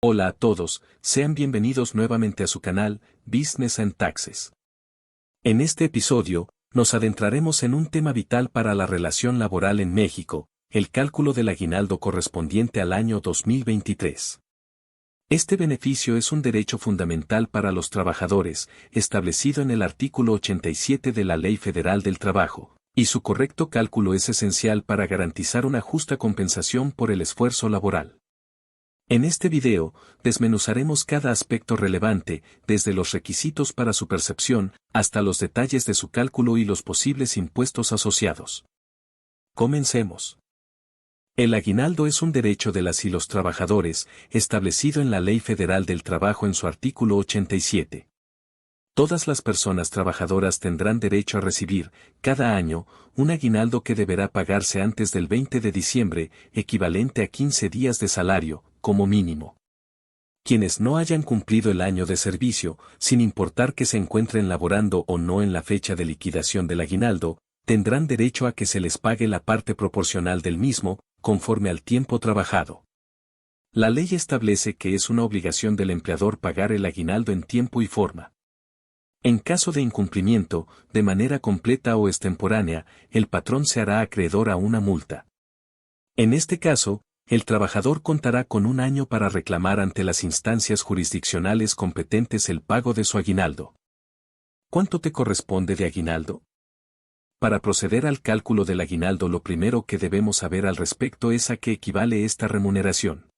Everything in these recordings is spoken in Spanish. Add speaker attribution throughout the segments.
Speaker 1: Hola a todos, sean bienvenidos nuevamente a su canal, Business and Taxes. En este episodio, nos adentraremos en un tema vital para la relación laboral en México, el cálculo del aguinaldo correspondiente al año 2023. Este beneficio es un derecho fundamental para los trabajadores, establecido en el artículo 87 de la Ley Federal del Trabajo, y su correcto cálculo es esencial para garantizar una justa compensación por el esfuerzo laboral. En este video, desmenuzaremos cada aspecto relevante, desde los requisitos para su percepción, hasta los detalles de su cálculo y los posibles impuestos asociados. Comencemos. El aguinaldo es un derecho de las y los trabajadores, establecido en la Ley Federal del Trabajo en su artículo 87. Todas las personas trabajadoras tendrán derecho a recibir, cada año, un aguinaldo que deberá pagarse antes del 20 de diciembre, equivalente a 15 días de salario, como mínimo. Quienes no hayan cumplido el año de servicio, sin importar que se encuentren laborando o no en la fecha de liquidación del aguinaldo, tendrán derecho a que se les pague la parte proporcional del mismo, conforme al tiempo trabajado. La ley establece que es una obligación del empleador pagar el aguinaldo en tiempo y forma. En caso de incumplimiento, de manera completa o extemporánea, el patrón se hará acreedor a una multa. En este caso, el trabajador contará con un año para reclamar ante las instancias jurisdiccionales competentes el pago de su aguinaldo. ¿Cuánto te corresponde de aguinaldo? Para proceder al cálculo del aguinaldo, lo primero que debemos saber al respecto es a qué equivale esta remuneración.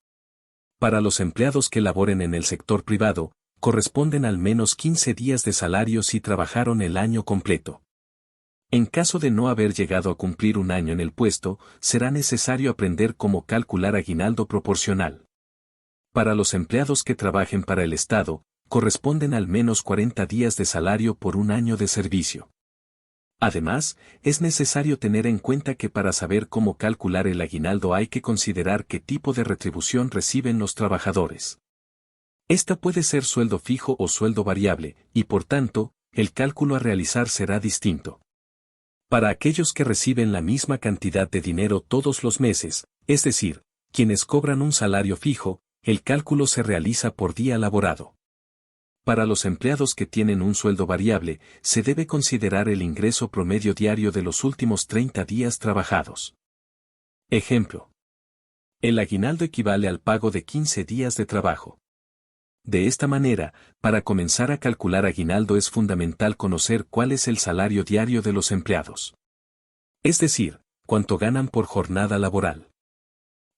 Speaker 1: Para los empleados que laboren en el sector privado, corresponden al menos 15 días de salario si trabajaron el año completo. En caso de no haber llegado a cumplir un año en el puesto, será necesario aprender cómo calcular aguinaldo proporcional. Para los empleados que trabajen para el Estado, corresponden al menos 40 días de salario por un año de servicio. Además, es necesario tener en cuenta que para saber cómo calcular el aguinaldo hay que considerar qué tipo de retribución reciben los trabajadores. Esta puede ser sueldo fijo o sueldo variable, y por tanto, el cálculo a realizar será distinto. Para aquellos que reciben la misma cantidad de dinero todos los meses, es decir, quienes cobran un salario fijo, el cálculo se realiza por día laborado. Para los empleados que tienen un sueldo variable, se debe considerar el ingreso promedio diario de los últimos 30 días trabajados. Ejemplo. El aguinaldo equivale al pago de 15 días de trabajo. De esta manera, para comenzar a calcular aguinaldo es fundamental conocer cuál es el salario diario de los empleados. Es decir, cuánto ganan por jornada laboral.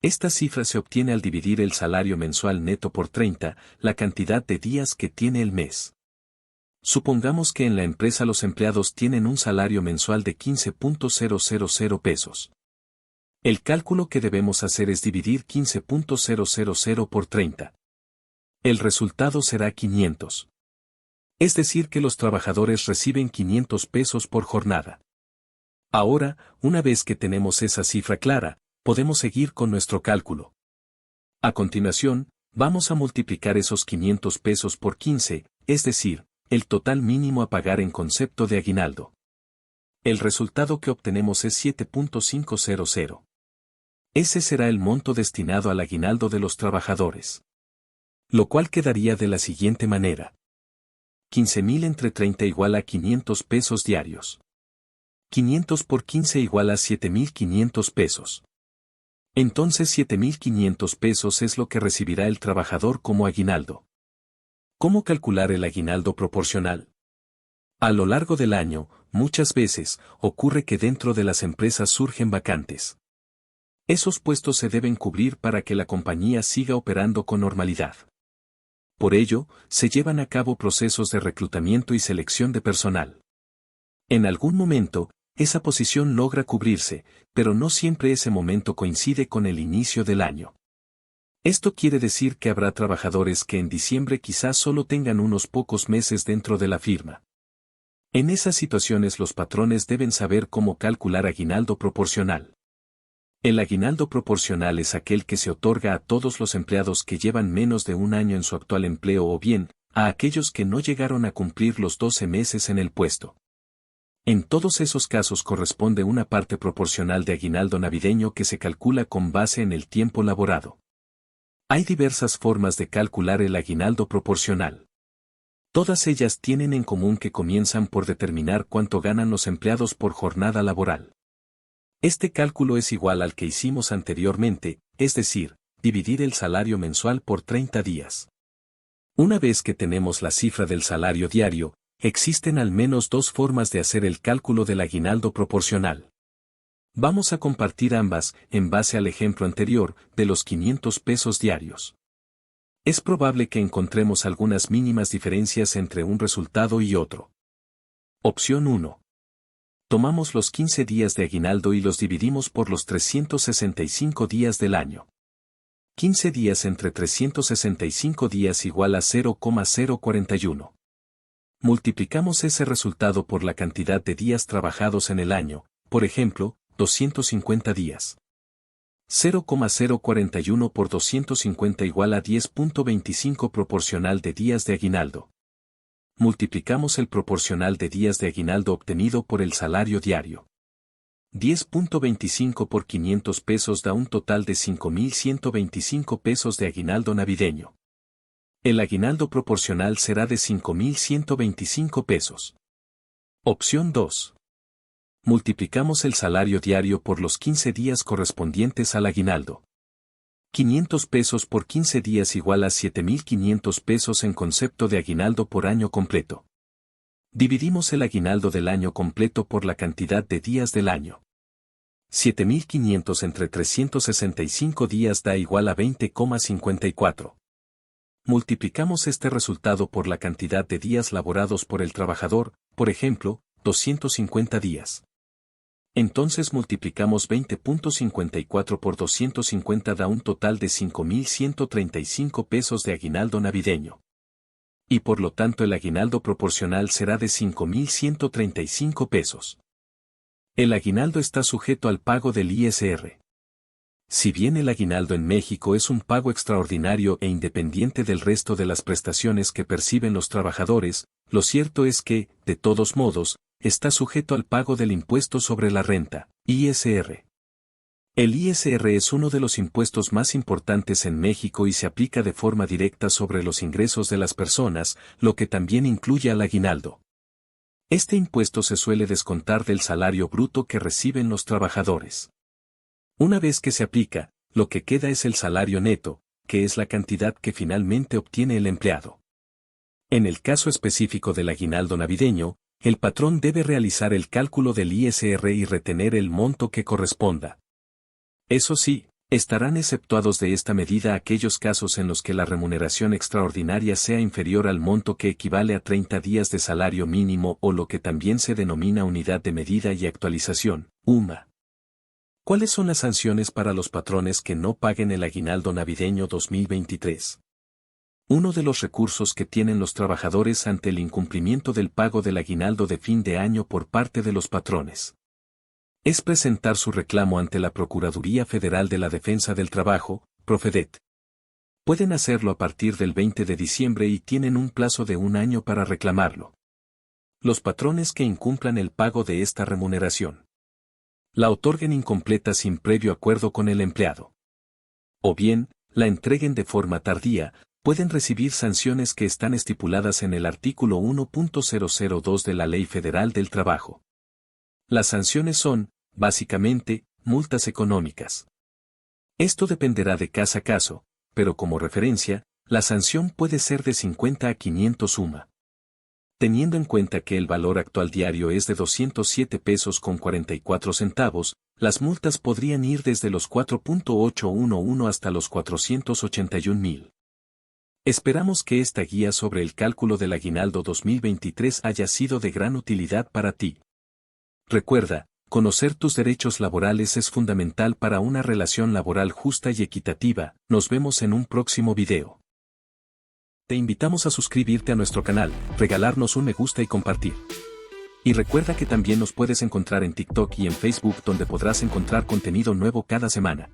Speaker 1: Esta cifra se obtiene al dividir el salario mensual neto por 30, la cantidad de días que tiene el mes. Supongamos que en la empresa los empleados tienen un salario mensual de 15.000 pesos. El cálculo que debemos hacer es dividir 15.000 por 30. El resultado será 500. Es decir que los trabajadores reciben 500 pesos por jornada. Ahora, una vez que tenemos esa cifra clara, podemos seguir con nuestro cálculo. A continuación, vamos a multiplicar esos 500 pesos por 15, es decir, el total mínimo a pagar en concepto de aguinaldo. El resultado que obtenemos es 7.500. Ese será el monto destinado al aguinaldo de los trabajadores. Lo cual quedaría de la siguiente manera. 15.000 entre 30 igual a 500 pesos diarios. 500 por 15 igual a 7.500 pesos. Entonces 7.500 pesos es lo que recibirá el trabajador como aguinaldo. ¿Cómo calcular el aguinaldo proporcional? A lo largo del año, muchas veces, ocurre que dentro de las empresas surgen vacantes. Esos puestos se deben cubrir para que la compañía siga operando con normalidad. Por ello, se llevan a cabo procesos de reclutamiento y selección de personal. En algún momento, esa posición logra cubrirse, pero no siempre ese momento coincide con el inicio del año. Esto quiere decir que habrá trabajadores que en diciembre quizás solo tengan unos pocos meses dentro de la firma. En esas situaciones los patrones deben saber cómo calcular aguinaldo proporcional. El aguinaldo proporcional es aquel que se otorga a todos los empleados que llevan menos de un año en su actual empleo o bien, a aquellos que no llegaron a cumplir los 12 meses en el puesto. En todos esos casos corresponde una parte proporcional de aguinaldo navideño que se calcula con base en el tiempo laborado. Hay diversas formas de calcular el aguinaldo proporcional. Todas ellas tienen en común que comienzan por determinar cuánto ganan los empleados por jornada laboral. Este cálculo es igual al que hicimos anteriormente, es decir, dividir el salario mensual por 30 días. Una vez que tenemos la cifra del salario diario, existen al menos dos formas de hacer el cálculo del aguinaldo proporcional. Vamos a compartir ambas, en base al ejemplo anterior, de los 500 pesos diarios. Es probable que encontremos algunas mínimas diferencias entre un resultado y otro. Opción 1. Tomamos los 15 días de aguinaldo y los dividimos por los 365 días del año. 15 días entre 365 días igual a 0,041. Multiplicamos ese resultado por la cantidad de días trabajados en el año, por ejemplo, 250 días. 0,041 por 250 igual a 10.25 proporcional de días de aguinaldo. Multiplicamos el proporcional de días de aguinaldo obtenido por el salario diario. 10.25 por 500 pesos da un total de 5.125 pesos de aguinaldo navideño. El aguinaldo proporcional será de 5.125 pesos. Opción 2. Multiplicamos el salario diario por los 15 días correspondientes al aguinaldo. 500 pesos por 15 días igual a 7.500 pesos en concepto de aguinaldo por año completo. Dividimos el aguinaldo del año completo por la cantidad de días del año. 7.500 entre 365 días da igual a 20,54. Multiplicamos este resultado por la cantidad de días laborados por el trabajador, por ejemplo, 250 días. Entonces multiplicamos 20.54 por 250 da un total de 5.135 pesos de aguinaldo navideño. Y por lo tanto el aguinaldo proporcional será de 5.135 pesos. El aguinaldo está sujeto al pago del ISR. Si bien el aguinaldo en México es un pago extraordinario e independiente del resto de las prestaciones que perciben los trabajadores, lo cierto es que, de todos modos, está sujeto al pago del impuesto sobre la renta, ISR. El ISR es uno de los impuestos más importantes en México y se aplica de forma directa sobre los ingresos de las personas, lo que también incluye al aguinaldo. Este impuesto se suele descontar del salario bruto que reciben los trabajadores. Una vez que se aplica, lo que queda es el salario neto, que es la cantidad que finalmente obtiene el empleado. En el caso específico del aguinaldo navideño, el patrón debe realizar el cálculo del ISR y retener el monto que corresponda. Eso sí, estarán exceptuados de esta medida aquellos casos en los que la remuneración extraordinaria sea inferior al monto que equivale a 30 días de salario mínimo o lo que también se denomina unidad de medida y actualización, UMA. ¿Cuáles son las sanciones para los patrones que no paguen el aguinaldo navideño 2023? Uno de los recursos que tienen los trabajadores ante el incumplimiento del pago del aguinaldo de fin de año por parte de los patrones es presentar su reclamo ante la Procuraduría Federal de la Defensa del Trabajo, Profedet. Pueden hacerlo a partir del 20 de diciembre y tienen un plazo de un año para reclamarlo. Los patrones que incumplan el pago de esta remuneración la otorguen incompleta sin previo acuerdo con el empleado. O bien, la entreguen de forma tardía, pueden recibir sanciones que están estipuladas en el artículo 1.002 de la Ley Federal del Trabajo. Las sanciones son, básicamente, multas económicas. Esto dependerá de caso a caso, pero como referencia, la sanción puede ser de 50 a 500 UMA. Teniendo en cuenta que el valor actual diario es de 207 pesos con 44 centavos, las multas podrían ir desde los 4.811 hasta los 481,000. Esperamos que esta guía sobre el cálculo del aguinaldo 2023 haya sido de gran utilidad para ti. Recuerda, conocer tus derechos laborales es fundamental para una relación laboral justa y equitativa. Nos vemos en un próximo video. Te invitamos a suscribirte a nuestro canal, regalarnos un me gusta y compartir. Y recuerda que también nos puedes encontrar en TikTok y en Facebook donde podrás encontrar contenido nuevo cada semana.